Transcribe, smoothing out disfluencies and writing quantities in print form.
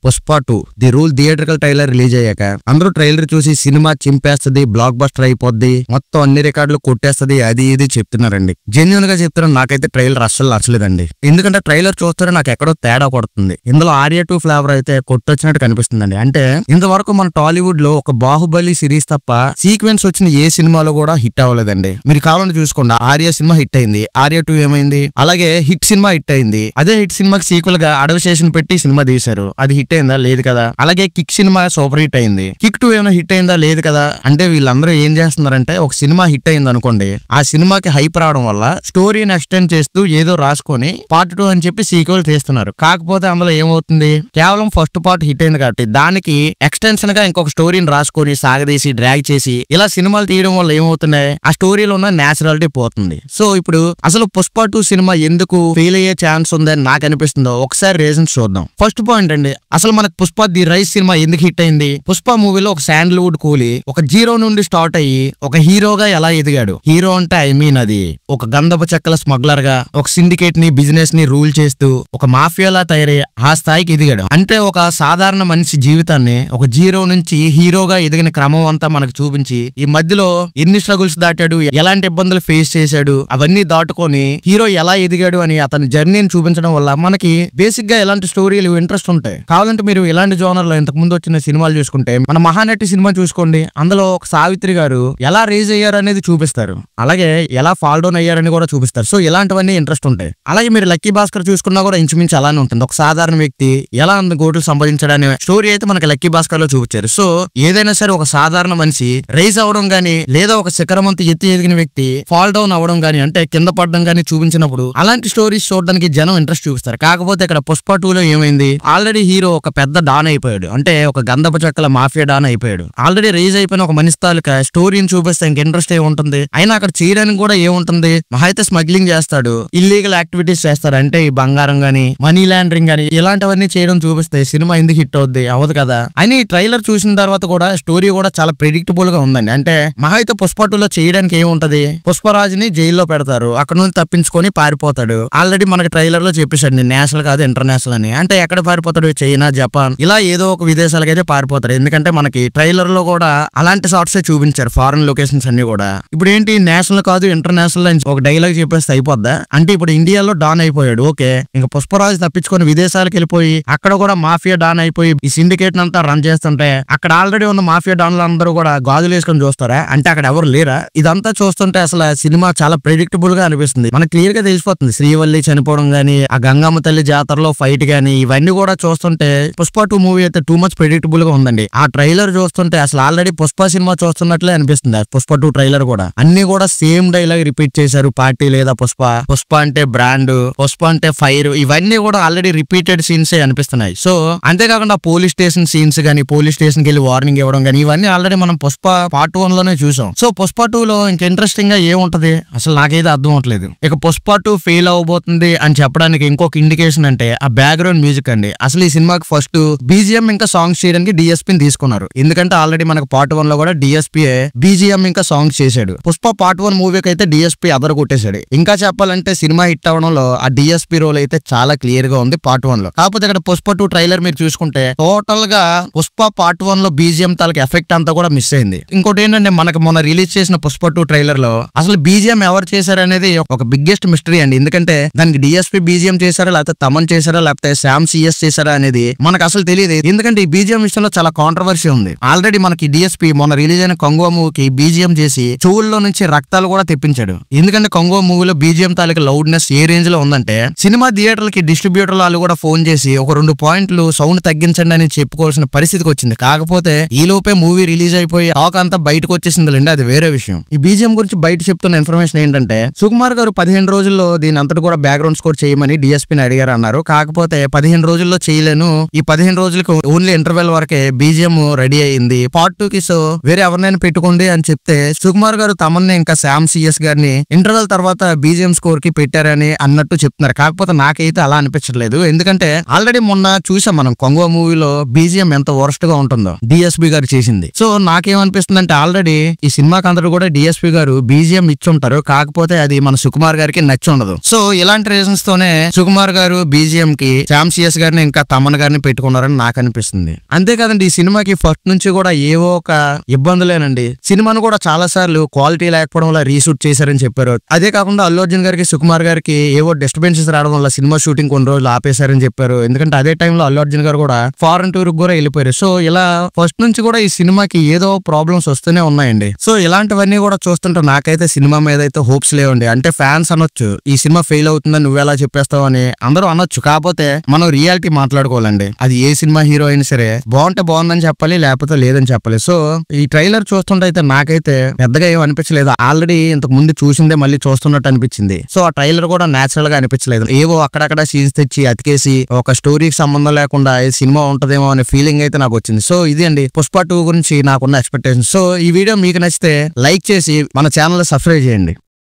Pushpa 2 the rule theatrical trailer release అయ్యాక అందరూ trailer చూసి సినిమా చింపేస్తది, బ్లాక్ బస్టర్ అయిపోద్ది, మొత్తం అన్ని రికార్డులు కొట్టేస్తది, అది ఇది చెప్తున్నారండి. జెన్యూన్ గా చెప్తున్నా, నాకైతే ట్రైలర్ అస్సలు నచ్చలేదండి. ఎందుకంటే ట్రైలర్ చూస్తే నాకు ఎక్కడో తేడా కొడుతుంది. ఇందులో ఆర్య 2 ఫ్లేవర్ అయితే కొట్టొచ్చినట్టు కనిపిస్తుందండి. అంటే ఇంతవరకు మన టాలీవుడ్ లో ఒక బాహుబలి సిరీస్ తప్ప సీక్వెన్స్ వచ్చిన ఏ సినిమాలో కూడా హిట్ అవ్వలేదండి. మీరు కావాలని చూసుకోండి, ఆర్య సినిమా హిట్ అయింది, ఆర్య 2 ఏమైంది, అలాగే హిట్ సినిమా హిట్ అయింది. అదే హిట్ సినిమాకి సీక్వెల్ గా అడవి స్టేషన్ పెట్టి సినిమా తీశారు, అది హిట్ అయిందా? లేదు కదా. అలాగే కిక్ సినిమా సూపర్ హిట్ అయింది, కిక్ 2 ఏమైనా హిట్ అయిందా? లేదు కదా. అంటే వీళ్ళందరూ ఏం చేస్తున్నారంటే, ఒక సినిమా హిట్ అయింది అనుకోండి, ఆ సినిమాకి హైప్ రావడం వల్ల స్టోరీని ఎక్స్టెండ్ చేస్తూ ఏదో రాసుకొని పార్ట్ 2 అని చెప్పి సీక్వెల్ చేస్తున్నారు. కాకపోతే అందులో ఏమవుతుంది, కేవలం ఫస్ట్ పార్ట్ హిట్ అయింది కాబట్టి దానికి ఎక్స్టెన్షన్ గా ఇంకొక స్టోరీని రాసుకొని సాగదీసి డ్రాగ్ చేసి ఇలా సినిమాలు తీయడం వల్ల ఏమవుతున్నాయి, ఆ స్టోరీలో ఉన్న నేచురాలిటీ పోతుంది. సో ఇప్పుడు అసలు పుష్ప 2 సినిమా ఎందుకు ఫెయిల్ అయ్యే ఛాన్స్ ఉందని నాకు అనిపిస్తుందో ఒకసారి రీజన్స్ చూద్దాం. ఫస్ట్ పాయింట్ అండి, అసలు మనకు పుష్ప ది రైస్ సినిమా ఎందుకు హిట్ అయింది? పుష్ప మూవీలో ఒక శాండల్వుడ్ కూలీ ఒక జీరో నుండి స్టార్ట్ అయ్యి ఒక హీరోగా ఎలా ఎదిగాడు. హీరో అంటే ఐ మీన్ అది ఒక గంధపు చెక్కల స్మగ్లర్ గా ఒక సిండికేట్ ని బిజినెస్ ని రూల్ చేస్తూ ఒక మాఫియాలా తయారై ఆ స్థాయికి ఎదిగాడు. అంటే ఒక సాధారణ మనిషి జీవితాన్ని ఒక జీరో నుంచి హీరోగా ఎదిగిన క్రమం అంతా మనకు చూపించి ఈ మధ్యలో ఎన్ని స్ట్రగుల్స్ దాటాడు, ఎలాంటి ఇబ్బందులు ఫేస్ చేశాడు, అవన్నీ దాటుకొని హీరో ఎలా ఎదిగాడు అని అతని జర్నీని చూపించడం వల్ల మనకి బేసిక్ గా ఎలాంటి స్టోరీలు ఇంట్రెస్ట్ ఉంటాయి. కావాలంటే మీరు ఇలాంటి జోనర్ లో ఇంతకు ముందు వచ్చిన సినిమాలు చూసుకుంటే, మన మహానటి సినిమా చూసుకోండి, అందులో ఒక సావిత్రి గారు ఎలా రేజ్ అయ్యారు అనేది చూపిస్తారు, అలాగే ఎలా ఫాల్ డౌన్ అయ్యారని కూడా చూపిస్తారు. సో ఇలాంటివన్నీ ఇంట్రెస్ట్ ఉంటాయి. అలాగే మీరు లక్కీ భాస్కర్ చూసుకున్నా కూడా ఇంచుమించు అలానే ఉంటుంది. ఒక సాధారణ వ్యక్తి ఎలా అంత గోట్లు సంపాదించడానికి స్టోరీ అయితే మనకి లక్కీ భాస్కర్ లో చూపించారు. సో ఏదైనా సరే ఒక సాధారణ మనిషి రైజ్ అవడం గానీ, లేదా ఒక శిఖరమంత ఎదిగిన వ్యక్తి ఫాల్ డౌన్ అవడం గానీ, అంటే కింద పడడం గానీ చూపించినప్పుడు అలాంటి స్టోరీస్ చూడడానికి జనం ఇంట్రెస్ట్ చూపిస్తారు. కాకపోతే ఇక్కడ పుష్ప 2 లో ఏమైంది, ఆల్రెడీ హీరో ఒక పెద్ద డాన్ అయిపోయాడు, అంటే ఒక గంధపు చెక్కల మాఫియా డాన్ అయిపోయాడు. ఆల్రెడీ రేజ్ అయిపోయిన ఒక మనిషి తాలూకా స్టోరీని చూపిస్తే ఇంక ఇంట్రెస్ట్ ఏముంటుంది? అయినా అక్కడ చేయడానికి కూడా ఏముంటుంది, మహా అయితే స్మగ్లింగ్ చేస్తాడు, ఇల్లీగల్ యాక్టివిటీస్ చేస్తాడు, అంటే ఈ బంగారం గానీ మనీ లాండరింగ్ గానీ ఇలాంటివన్నీ చేయడం చూపిస్తే సినిమా ఎందుకు హిట్ అవుద్ది? అవ్వదు కదా. అని ట్రైలర్ చూసిన తర్వాత కూడా స్టోరీ కూడా చాలా ప్రెడిక్టబుల్ గా ఉందండి. అంటే మహా అయితే పుష్ప 2 లో చేయడానికి ఏముంటది, పుష్పరాజుని జైల్లో పెడతారు, అక్కడ నుంచి తప్పించుకొని పారిపోతాడు. ఆల్రెడీ మనకి ట్రైలర్ లో చెప్పేశాడు నేషనల్ కాదు ఇంటర్నేషనల్ అని. అంటే ఎక్కడ పారిపోతాడు, చైనా, జపాన్ ఇలా ఏదో ఒక విదేశాలకైతే పారిపోతారు. ఎందుకంటే మనకి ట్రైలర్ లో కూడా అలాంటి షార్ట్స్ చూపించారు, ఫారెన్ లొకేషన్స్ అన్ని కూడా. ఇప్పుడు ఏంటి, నేషనల్ కాదు ఇంటర్నేషనల్ అని ఒక డైలాగ్ చెప్పేస్తే అయిపోద్దా? అంటే ఇప్పుడు ఇండియాలో డాన్ అయిపోయాడు, ఓకే, ఇంకా పుష్పరాజు తప్పించుకొని విదేశాలకు వెళ్ళిపోయి అక్కడ కూడా మాఫియా డాన్ అయిపోయి ఈ సిండికేట్ అంతా రన్ చేస్తుంటే అక్కడ ఆల్రెడీ ఉన్న మాఫియా డాన్లు అందరూ కూడా గాజులు వేసుకొని చూస్తారా? అంటే అక్కడ ఎవరు లేరా? ఇదంతా చూస్తుంటే అసలు సినిమా చాలా ప్రెడిక్టబుల్ గా అనిపిస్తుంది. మనకు క్లియర్ గా తెలిసిపోతుంది, శ్రీవల్లి చనిపోవడం గానీ, ఆ గంగమ్మ తల్లి జాతరలో ఫైట్ గానీ, ఇవన్నీ కూడా చూస్తుంటే పుష్ప 2 మూవీ అయితే టూ మచ్ ప్రెడిక్టబుల్ గా ఉందండి. ఆ ట్రైలర్ చూస్తుంటే అసలు ఆల్రెడీ పుష్ప సినిమా చూస్తున్నట్లే అనిపిస్తుంది. పుష్ప 2 ట్రైలర్ కూడా అన్ని కూడా సేమ్ డైలాగ్ రిపీట్ చేశారు. పార్టీ లేదా పుష్ప, పుష్ప అంటే బ్రాండ్, పుష్ప అంటే ఫైర్, ఇవన్నీ కూడా ఆల్రెడీ రిపీటెడ్ సీన్స్ అనిపిస్తున్నాయి. సో అంతేకాకుండా పోలీస్ స్టేషన్ సీన్స్ గానీ, పోలీస్ స్టేషన్ కి వెళ్ళి వార్నింగ్ ఇవ్వడం గానీ, ఇవన్నీ ఆల్రెడీ మనం పుష్ప పార్ట్ 1 లోనే చూసాం. సో పుష్ప 2 లో ఇంకా ఇంట్రెస్టింగ్ గా ఏముంటది అసలు నాకైతే అర్థం అవట్లేదు. ఇక పుష్ప 2 ఫెయిల్ అవబోతుంది అని చెప్పడానికి ఇంకొక ఇండికేషన్ అంటే ఆ బ్యాక్గ్రౌండ్ మ్యూజిక్ అండి. అసలు ఈ సినిమాకి ఫస్ట్ బీజిఎం ఇంకా సాంగ్స్ చేయడానికి డిఎస్పీని తీసుకున్నారు. ఎందుకంటే ఆల్రెడీ మనకు పార్ట్ 1 లో కూడా డిఎస్పీ బీజిఎం ఇంకా సాంగ్స్ చేశాడు. పుష్ప పార్ట్ 1 మూవీకి అయితే డిఎస్పీ అదర కొట్టేశాడు. ఇంకా చెప్పాలంటే సినిమా హిట్ అవడంలో ఆ డిఎస్పీ రోల్ అయితే చాలా క్లియర్ గా ఉంది పార్ట్ 1 లో. కాకపోతే ఇక్కడ పుష్ప 2 ట్రైలర్ మీరు చూసుకుంటే టోటల్ గా పుష్ప పార్ట్ 1 లో బీజిఎం తాలూకు ఎఫెక్ట్ అంతా కూడా మిస్ అయింది. ఇంకోటి ఏంటంటే, మనకు మొన్న రిలీజ్ చేసిన పుష్ప 2 ట్రైలర్ లో అసలు బీజిఎం ఎవరు చేశారు అనేది ఒక బిగ్గెస్ట్ మిస్టరీ అండి. ఎందుకంటే దానికి డిఎస్పీ బీజిఎం చేశారా, లేకపోతే తమన్ చేశారా, లేకపోతే శామ్ సిఎస్ చేశారా అనేది మనకు అసలు తెలియదు. ఎందుకంటే ఈ బీజిఎం విషయంలో చాలా కాంట్రవర్సీ ఉంది. ఆల్రెడీ మనకి డిఎస్పీ మొన్న రిలీజ్ అయిన కొంగో మూవీకి బీజిఎం చేసి చెవుల్లో నుంచి రక్తాలు కూడా తెప్పించాడు. ఎందుకంటే కొంగో మూవీలో బీజిఎం తాలూకు లౌడ్నెస్ ఏ రేంజ్ లో ఉందంటే, సినిమా థియేటర్లకి డిస్ట్రిబ్యూటర్ వాళ్ళు కూడా ఫోన్ చేసి ఒక 2 పాయింట్లు సౌండ్ తగ్గించండి అని చెప్పుకోవాల్సిన పరిస్థితికి వచ్చింది. కాకపోతే ఈ లోపే మూవీ రిలీజ్ అయిపోయి టాక్ అంతా బయటకు వచ్చేసిందిలేండి, అది వేరే విషయం. ఈ బీజిఎం గురించి బయట చెప్తున్న ఇన్ఫర్మేషన్ ఏంటంటే, సుకుమార్ గారు 15 రోజుల్లో దీని అంతటి కూడా బ్యాక్గ్రౌండ్ స్కోర్ చేయమని డిఎస్పీని అడిగారు అన్నారు. కాకపోతే 15 రోజుల్లో చేయలేను, ఈ 15 రోజులకు ఓన్లీ ఇంటర్వెల్ వరకే బీజిఎం రెడీ అయింది, పార్ట్ 2 కి సో వేరే ఎవరినైనా పెట్టుకోండి అని చెప్తే సుకుమార్ గారు తమన్ని ఇంకా శామ్ సిఎస్ గారిని ఇంటర్వెల్ తర్వాత బీజిఎం స్కోర్ కి పెట్టారని అన్నట్టు చెప్తున్నారు. కాకపోతే నాకైతే అలా అనిపించట్లేదు. ఎందుకంటే ఆల్రెడీ మొన్న చూసాం మనం కొంగో మూవీలో బీజిఎం ఎంత వరస్ట్ గా ఉంటుందో డిఎస్పీ గారు చేసింది. సో నాకేమనిపిస్తుంది అంటే, ఆల్రెడీ ఈ సినిమాకి అందరూ కూడా డిఎస్పీ గారు బీజిఎం ఇచ్చుంటారు, కాకపోతే అది మన సుకుమార్ గారికి నచ్చి ఉండదు. సో ఇలాంటి రీజన్స్ తోనే సుకుమార్ గారు బీజిఎం కి శామ్ సిఎస్ గారిని ఇంకా తమన్ గారిని గారిని పెట్టుకున్నారని నాకు అనిపిస్తుంది. అంతేకాదండి ఈ సినిమాకి ఫస్ట్ నుంచి కూడా ఏవో ఒక ఇబ్బందులేనండి. సినిమాను కూడా చాలా సార్లు క్వాలిటీ లేకపోవడం వల్ల రీషూట్ చేశారని చెప్పారు. అదే కాకుండా అల్లు అర్జున్ గారికి సుకుమార్ గారికి ఏవో డిస్టర్బెన్సెస్ రావడం వల్ల సినిమా షూటింగ్ కొన్ని రోజులు ఆపేశారని చెప్పారు. ఎందుకంటే అదే టైంలో అల్లు అర్జున్ గారు కూడా ఫారెన్ టూర్ కూడా వెళ్ళిపోయారు. సో ఇలా ఫస్ట్ నుంచి కూడా ఈ సినిమాకి ఏదో ప్రాబ్లమ్స్ వస్తూనే ఉన్నాయండి. సో ఇలాంటివన్నీ కూడా చూస్తుంటే నాకైతే సినిమా మీద అయితే హోప్స్ లేవండి. అంటే ఫ్యాన్స్ అనొచ్చు ఈ సినిమా ఫెయిల్ అవుతుందని నువ్వెలా చెప్పేస్తావు అని అందరూ అనొచ్చు. కాకపోతే మనం రియాలిటీ మాట్లాడుకోవాలండి. అది ఏ సినిమా హీరో అయినా సరే బాగుంటే బాగుందని చెప్పాలి, లేకపోతే లేదని చెప్పాలి. సో ఈ ట్రైలర్ చూస్తుంటే అయితే నాకైతే పెద్దగా ఏం అనిపించలేదు. ఆల్రెడీ ఇంతకు ముందు చూసిందే మళ్ళీ చూస్తున్నట్టు అనిపించింది. సో ఆ ట్రైలర్ కూడా నేచురల్ గా అనిపించలేదు. ఏవో అక్కడక్కడ సీన్స్ తెచ్చి అతికేసి ఒక స్టోరీకి సంబంధం లేకుండా ఈ సినిమా ఉంటదేమో అనే ఫీలింగ్ అయితే నాకు వచ్చింది. సో ఇది అండి పుష్ప 2 గురించి నాకున్న ఎక్స్పెక్టేషన్. సో ఈ వీడియో మీకు నచ్చితే లైక్ చేసి మన ఛానల్ సబ్స్క్రైబ్ చేయండి.